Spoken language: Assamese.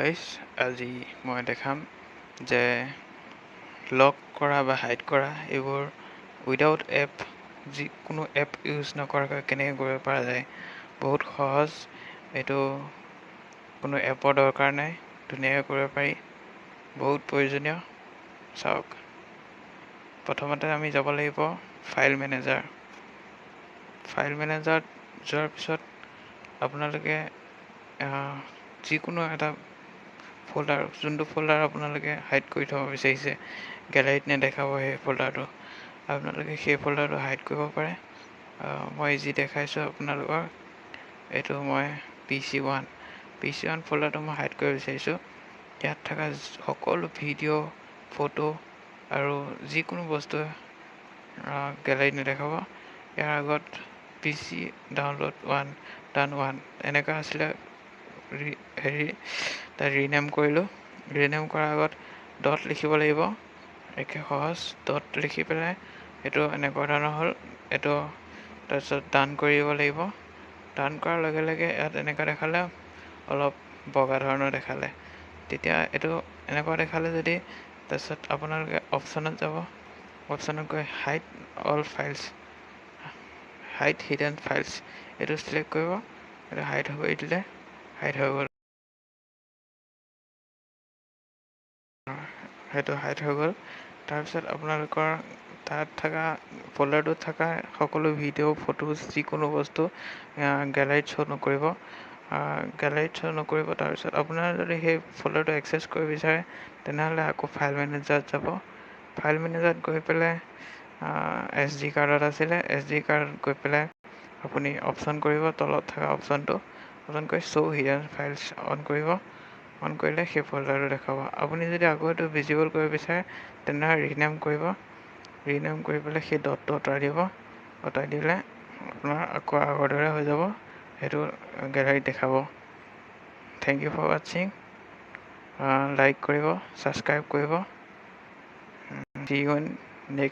গাইজ, আজি মই দেখাম যে লক কৰা বা হাইড কৰা এইবোৰ উইদাউট এপ, যিকোনো এপ ইউজ নকৰাকৈ কেনেকৈ কৰিব পৰা যায়। বহুত সহজ, এইটো কোনো এপৰ দৰকাৰ নাই, ধুনীয়াকৈ কৰিব পাৰি, বহুত প্ৰয়োজনীয়। চাওক, প্ৰথমতে আমি যাব লাগিব ফাইল মেনেজাৰ। ফাইল মেনেজাৰত যোৱাৰ পিছত আপোনালোকে যিকোনো এটা ফ'ল্ডাৰ, যোনটো ফ'ল্ডাৰ আপোনালোকে হাইড কৰি থ'ব বিচাৰিছে, গেলাৰীত নেদেখাব সেই ফ'ল্ডাৰটো, আপোনালোকে সেই ফ'ল্ডাৰটো হাইড কৰিব পাৰে। মই যি দেখাইছোঁ আপোনালোকৰ, এইটো মই PC1 ফ'ল্ডাৰটো মই হাইড কৰিব বিচাৰিছোঁ। ইয়াত থকা সকলো ভিডিঅ', ফটো আৰু যিকোনো বস্তু গেলাৰীত নেদেখাব। ইয়াৰ আগত PC ডাউনলোড 1 এনেকুৱা আছিলে, তাত ৰিনেম কৰিলোঁ। ৰিনেম কৰাৰ আগত ডট লিখিব লাগিব, একে সহজ। ডট লিখি পেলাই এইটো এনেকুৱা ধৰণৰ হ'ল। এইটো তাৰপিছত ডান কৰিব লাগিব। ডান কৰাৰ লগে লগে ইয়াত এনেকুৱা দেখালে, অলপ বগা ধৰণৰ দেখালে। তেতিয়া এইটো এনেকুৱা দেখালে যদি, তাৰপিছত আপোনালোকে অপশ্যনত যাব। অপশ্যনত গৈ hide all files, hide hidden files, এইটো চিলেক্ট কৰিব। এইটো হাইড কৰি দিলে হাইড হৈ গ'ল। সেইটো হাইড হৈ গ'ল। তাৰপিছত আপোনালোকৰ তাত থকা ফ'ল্ডাৰটোত থকা সকলো ভিডিঅ', ফটো, যিকোনো বস্তু গেলাৰীত শ্ব' নকৰিব। তাৰপিছত আপোনাৰ যদি সেই ফ'ল্ডাৰটো এক্সেছ কৰিব বিচাৰে, তেনেহ'লে আকৌ ফাইল মেনেজাৰত যাব। ফাইল মেনেজাৰত গৈ পেলাই SD কাৰ্ডত আছিলে, SD কাৰ্ডত গৈ পেলাই আপুনি অপশ্যন কৰিব, তলত থকা অপশ্যন কৰি শ্ব' হিডেন ফাইলছ অন কৰিব। অন কৰিলে সেই ফ'ল্ডাৰটো দেখাব। আপুনি যদি আকৌ এইটো ভিজিবল কৰিব বিচাৰে, তেনেহ'লে ৰিনেম কৰিব। ৰিনেম কৰি পেলাই সেই ডটটো আঁতৰাই দিব। আঁতৰাই দিলে আপোনাৰ আকৌ আগৰ দৰে হৈ যাব, সেইটো গেলাৰীত দেখাব। থেংক ইউ ফৰ ৱাচিং। লাইক কৰিব, ছাবস্ক্ৰাইব কৰিব। See you in next